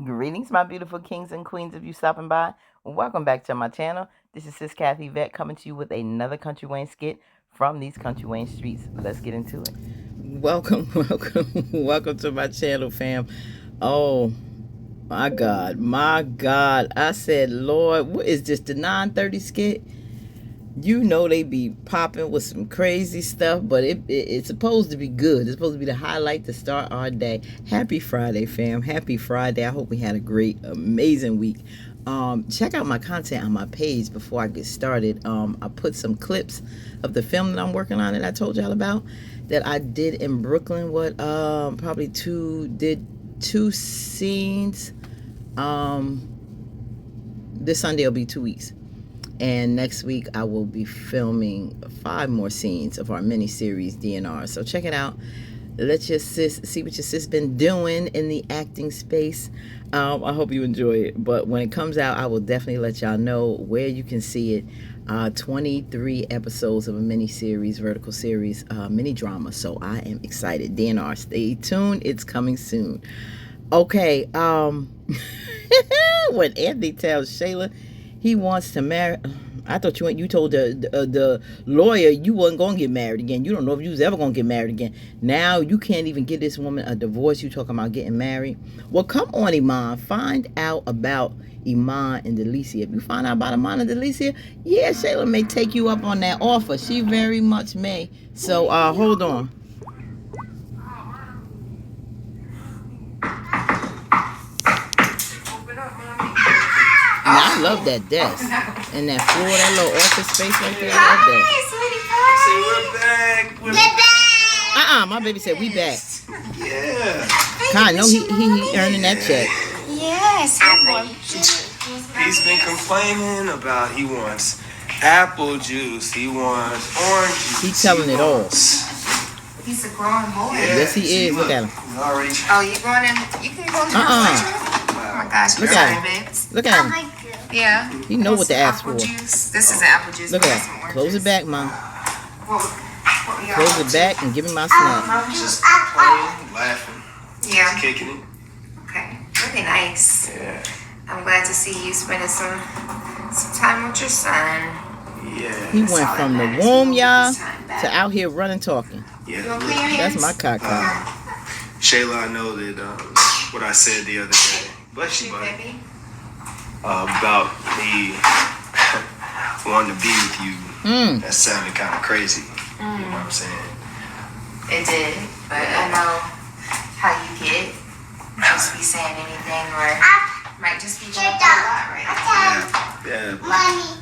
Greetings, my beautiful kings and queens of you stopping by. Welcome back to my channel. This is Sis Kathy Vet coming to you with another Country Wayne skit from these Country Wayne streets. Let's get into it. Welcome to my channel, fam. Oh my God. I said, Lord, what is this, the 9:30 skit? You know they be popping with some crazy stuff, but it's supposed to be good. It's supposed to be the highlight to start our day. Happy Friday, fam. Happy Friday. I hope we had a great, amazing week. Check out my content on my page before I get started. I put some clips of the film that I'm working on that I told y'all about that I did in Brooklyn. Probably two scenes. This Sunday will be 2 weeks. And next week, I will be filming 5 more scenes of our mini-series, DNR. So check it out. Let your sis see what your sis been doing in the acting space. I hope you enjoy it. But when it comes out, I will definitely let y'all know where you can see it. 23 episodes of a mini-series, vertical series, mini drama. So I am excited. DNR, stay tuned. It's coming soon. Okay. When Anthony tells Shayla he wants to marry, I thought you told the lawyer you wasn't going to get married again. You don't know if you was ever going to get married again. Now you can't even give this woman a divorce. You talking about getting married. Well, come on, Iman. Find out about Iman and Delicia. If you find out about Iman and Delicia, yeah, Shayla may take you up on that offer. She very much may. So hold on. I love that desk and that floor, that little office space right there. I love that. We're back. My baby said we back. Yeah. Kai, no, he earning that check. Yes. He's been complaining about he wants apple juice, he wants orange juice. He's telling it all. He's a growing boy. Yes, he is. Look at him. Oh, you going in? You can go to the refrigerator? Oh my gosh, Look at him. Look at him. Yeah. He know what to ask for. Juice. This is apple juice. Look at him. Close it back, Mom. Close it back and give me my snack. Just playing, laughing, Yeah. just kicking it. Okay. Really nice. Yeah. I'm glad to see you spending some time with your son. Yeah. He went from the womb, y'all, to out here running, talking. Yeah. That's my caca. Shayla, I know that what I said the other day, bless you, buddy, about me wanting to be with you. That sounded kind of crazy. You know what I'm saying? It did, but I know how you get. Just be saying anything or might just be going through a lot right now. Yeah.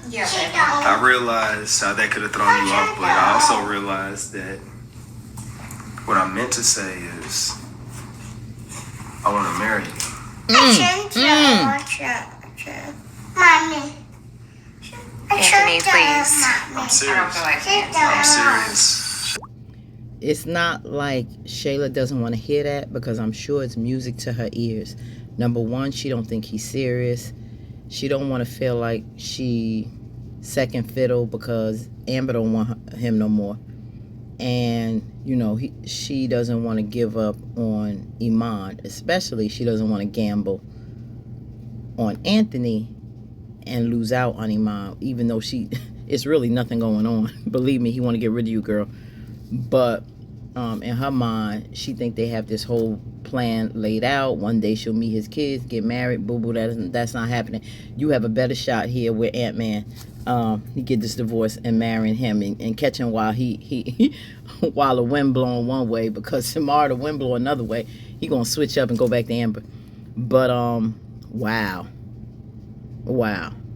Yeah, baby. I realized how that could have thrown you off, but I also realized that what I meant to say is I want to marry you. Mommy. Anthony, please. I'm serious. I don't feel like it. I'm serious. It's not like Shayla doesn't want to hear that, because I'm sure it's music to her ears. Number one, she don't think he's serious. She don't want to feel like she second fiddle because Amber don't want him no more. And, you know, she doesn't want to give up on Iman. Especially she doesn't want to gamble on Anthony and lose out on Iman, even though it's really nothing going on. Believe me, he want to get rid of you, girl. But in her mind, she think they have this whole plan laid out. One day she'll meet his kids, get married. Boo boo, that's not happening. You have a better shot here with Ant-Man. He get this divorce and marrying him and catching while he while the wind blowing one way, because tomorrow the wind blow another way. He gonna switch up and go back to Amber. But wow.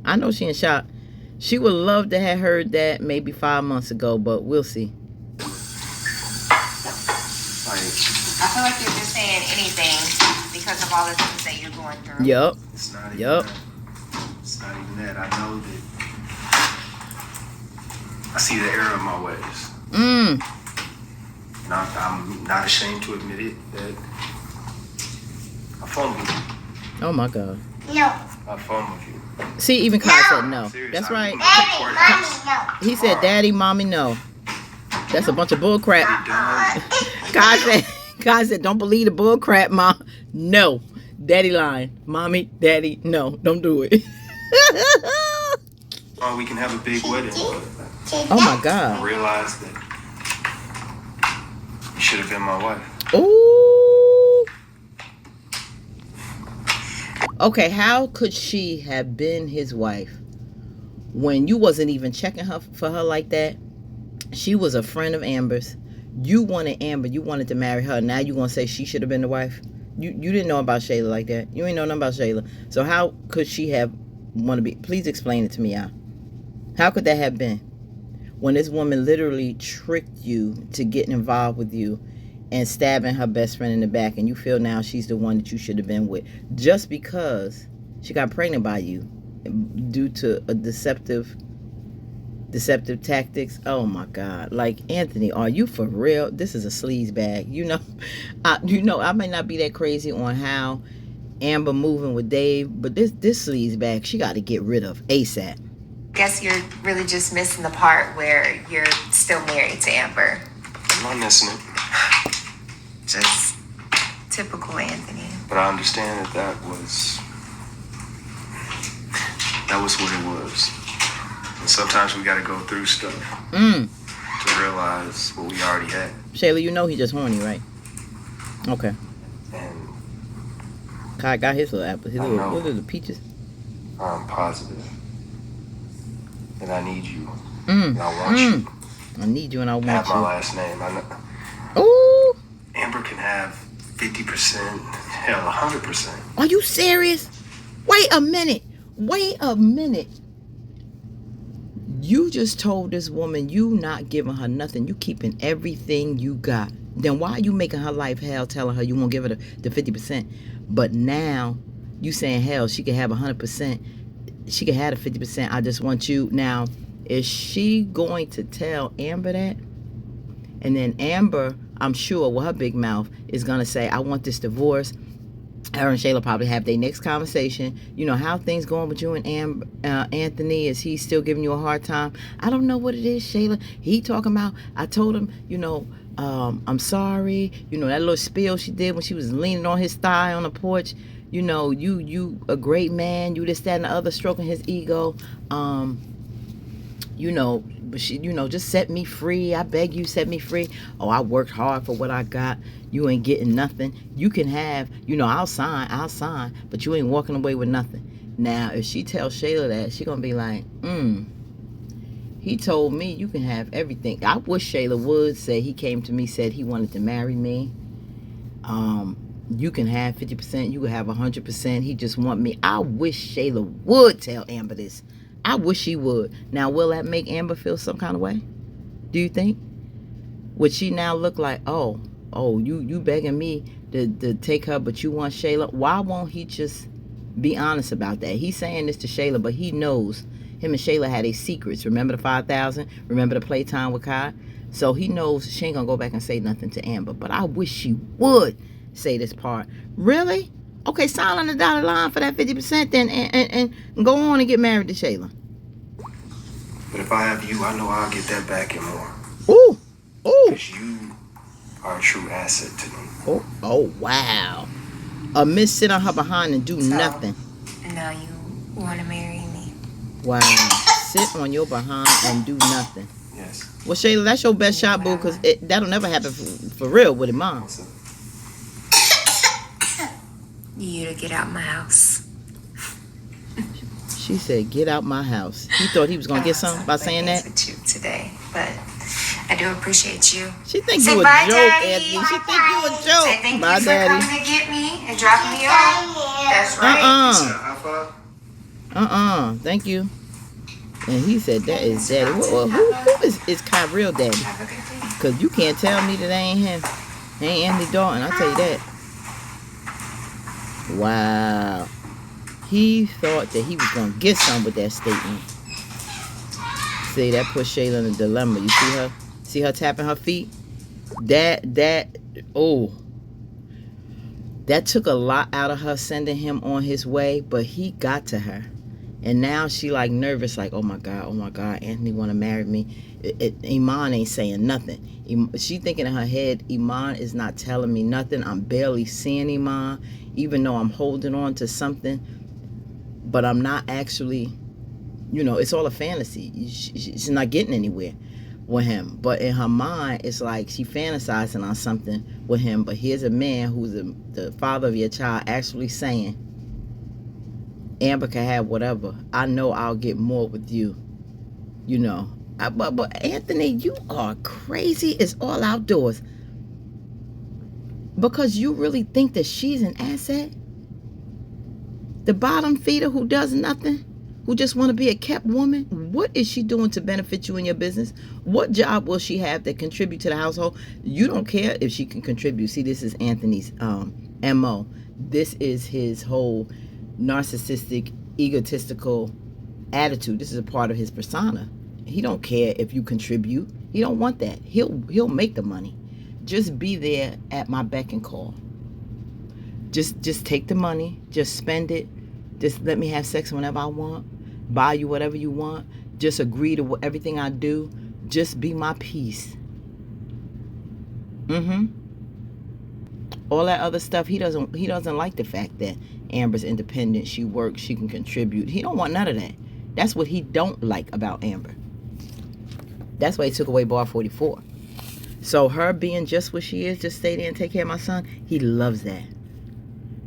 I know she in shock. She would love to have heard that maybe 5 months ago, but we'll see. I feel like you're just saying anything because of all the things that you're going through. Yup. It's not even that. It's not even that. I know that I see the error of my ways. I'm not ashamed to admit it that I fumbled. Oh my God. No. I fumbled you. See, even Kai said no. Serious, That's I right. mean, Daddy, He said, Daddy, Mommy, no. That's a bunch of bull crap. done. Kai said, don't believe the bull crap, Mom. No. Daddy lying. Mommy, daddy, no, don't do it. Or we can have a big wedding. But Oh my I God. realized that you should have been my wife. Ooh. Okay, how could she have been his wife when you wasn't even checking her for her like that? She was a friend of Amber's. You wanted Amber. You wanted to marry her. Now you gonna say she should have been the wife? You didn't know about Shayla like that. You ain't know nothing about Shayla. So how could she have want to be? Please explain it to me, y'all. How could that have been when this woman literally tricked you to getting involved with you and stabbing her best friend in the back, and you feel now she's the one that you should have been with just because she got pregnant by you due to a deceptive tactics? Oh my God. Like, Anthony, are you for real? This is a sleaze bag. I may not be that crazy on how Amber moving with Dave, but this sleaze bag she got to get rid of ASAP. Guess you're really just missing the part where you're still married to Amber. I'm not missing it. Just typical Anthony. But I understand that was what it was. And sometimes we got to go through stuff to realize what we already had. Shayla, you know he just horny, right? Okay. And Kai got his little apple. What are the peaches? I'm positive that I need you. And I want you. I need you and I want Have my you. last name. I know. Ooh. Amber can have 50%, hell, 100%. Are you serious? Wait a minute. You just told this woman you not giving her nothing. You keeping everything you got. Then why are you making her life hell, telling her you won't give her the 50%? But now you saying, hell, she can have 100%. She can have the 50%. I just want you. Now, is she going to tell Amber that? And then Amber, I'm sure, with her big mouth, is going to say, I want this divorce. Her and Shayla probably have their next conversation. You know, how things going with you and Anthony? Is he still giving you a hard time? I don't know what it is, Shayla. He talking about, I told him, I'm sorry. You know, that little spiel she did when she was leaning on his thigh on the porch. You know, you a great man. You this, that, and the other, stroking his ego. But she, just set me free. I beg you, set me free. Oh, I worked hard for what I got. You ain't getting nothing. You can have, I'll sign, but you ain't walking away with nothing. Now, if she tells Shayla that, she gonna be like, he told me you can have everything. I wish Shayla would say he came to me, said he wanted to marry me. You can have 50%, you can have 100%. He just want me. I wish Shayla would tell Amber this. I wish she would. Now, will that make Amber feel some kind of way? Do you think? Would she now look like, oh, you begging me to take her, but you want Shayla? Why won't he just be honest about that? He's saying this to Shayla, but he knows him and Shayla had their secrets. Remember the 5,000? Remember the playtime with Kai? So he knows she ain't gonna go back and say nothing to Amber. But I wish she would say this part. Really? Okay, sign on the dotted line for that 50% then and go on and get married to Shayla. But if I have you, I know I'll get that back and more. Ooh. Because you are a true asset to me. Oh, wow. A miss sit on her behind and do nothing. Now you want to marry me? Wow. Sit on your behind and do nothing. Yes. Well, Shayla, that's your best shot, boo, because that'll never happen for real with it, Mom. You to get out my house. She said, get out my house. He thought he was going to get something by saying that? With you today, but I do appreciate you. She think Say you a bye, joke, Daddy. Anthony. She think you a joke. Say thank Bye, you for Daddy. coming to get me and dropping me off. That's right. Thank you. And he said, that is Daddy. Well, who is Kai real Daddy? Have a good day. Because you can't tell me that ain't him. He ain't Anthony Dalton. I'll tell you that. Wow. He thought that he was going to get some with that statement. See, that put Shayla in a dilemma. You see her? See her tapping her feet? That took a lot out of her sending him on his way, but he got to her. And now she like nervous, like, oh my God, Anthony want to marry me. Iman ain't saying nothing. She thinking in her head, Iman is not telling me nothing. I'm barely seeing Iman, even though I'm holding on to something. But I'm not actually, it's all a fantasy. She's not getting anywhere with him. But in her mind, it's like she fantasizing on something with him. But here's a man who's the father of your child actually saying, Amber can have whatever. I know I'll get more with you. But Anthony, you are crazy. It's all outdoors. Because you really think that she's an asset? The bottom feeder who does nothing? Who just want to be a kept woman? What is she doing to benefit you in your business? What job will she have that contribute to the household? You don't care if she can contribute. See, this is Anthony's MO. This is his whole narcissistic, egotistical attitude. This is a part of his persona. He don't care if you contribute. He don't want that. He'll make the money. Just be there at my beck and call. Just take the money. Just spend it. Just let me have sex whenever I want. Buy you whatever you want. Just agree to everything I do. Just be my peace. All that other stuff, he doesn't like the fact that Amber's independent. She works. She can contribute. He don't want none of that. That's what he don't like about Amber. That's why he took away bar 44. So her being just what she is, just stay there and take care of my son, he loves that.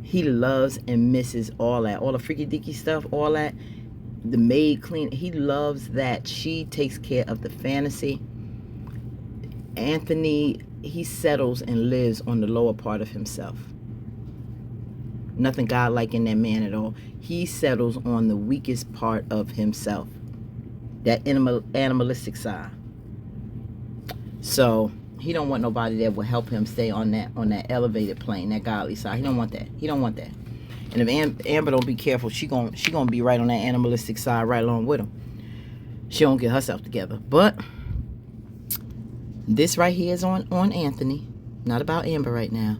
He loves and misses all that. All the freaky deaky stuff, all that. The maid clean. He loves that she takes care of the fantasy. Anthony, he settles and lives on the lower part of himself. Nothing godlike in that man at all. He settles on the weakest part of himself. That animalistic side. So he don't want nobody that will help him stay on that elevated plane, that godly side. He don't want that. He don't want that. And if Amber don't be careful, she gonna be right on that animalistic side right along with him. She don't get herself together. But this right here is on Anthony, not about Amber right now.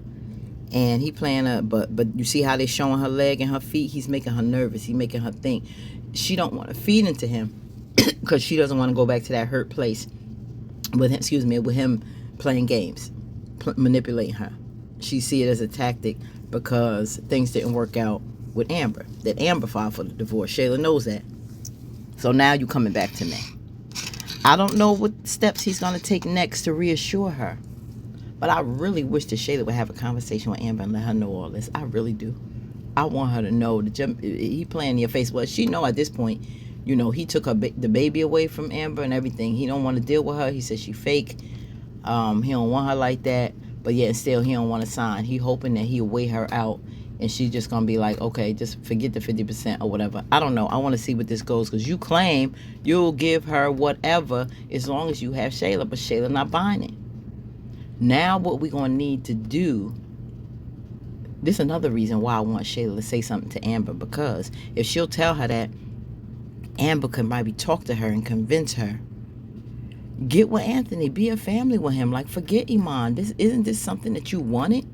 And he playing but you see how they showing her leg and her feet. He's making her nervous. He's making her think. She don't want to feed into him because she doesn't want to go back to that hurt place with him playing games, manipulating her. She see it as a tactic because things didn't work out with Amber. That Amber filed for the divorce. Shayla knows that. So now you coming back to me. I don't know what steps he's going to take next to reassure her. But I really wish that Shayla would have a conversation with Amber and let her know all this. I really do. I want her to know. He playing in your face. Well, she know at this point, he took the baby away from Amber and everything. He don't want to deal with her. He says she fake. He don't want her like that. But yet still he don't want to sign. He hoping that he'll weigh her out and she's just going to be like, okay, just forget the 50% or whatever. I don't know. I want to see what this goes because you claim you'll give her whatever as long as you have Shayla. But Shayla not buying it. Now what we're going to need to do, this is another reason why I want Shayla to say something to Amber, because if she'll tell her that, Amber can maybe talk to her and convince her. Get with Anthony. Be a family with him. Like, forget Iman. Isn't this something that you wanted?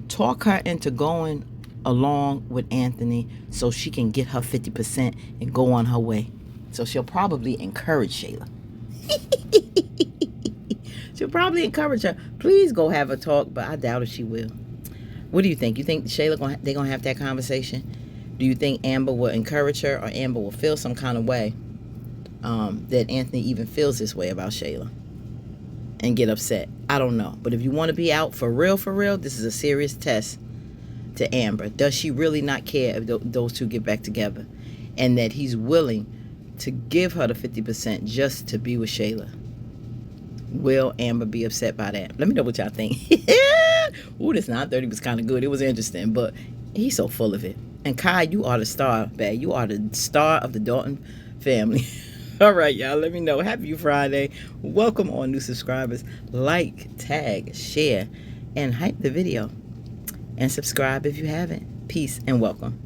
Talk her into going along with Anthony so she can get her 50% and go on her way. So she'll probably encourage Shayla. She'll probably encourage her. Please go have a talk, but I doubt if she will. What do you think? You think Shayla they're gonna have that conversation? Do you think Amber will encourage her, or Amber will feel some kind of way that Anthony even feels this way about Shayla and get upset? I don't know. But if you want to be out for real, this is a serious test to Amber. Does she really not care if those two get back together, and that he's willing to give her the 50% just to be with Shayla? Will Amber be upset by that? Let me know what y'all think. Ooh, this 9:30 was kind of good. It was interesting, but he's so full of it. And Kai, you are the star, babe. You are the star of the Dalton family. All right, y'all. Let me know. Happy Friday. Welcome on new subscribers. Like, tag, share, and hype the video. And subscribe if you haven't. Peace and welcome.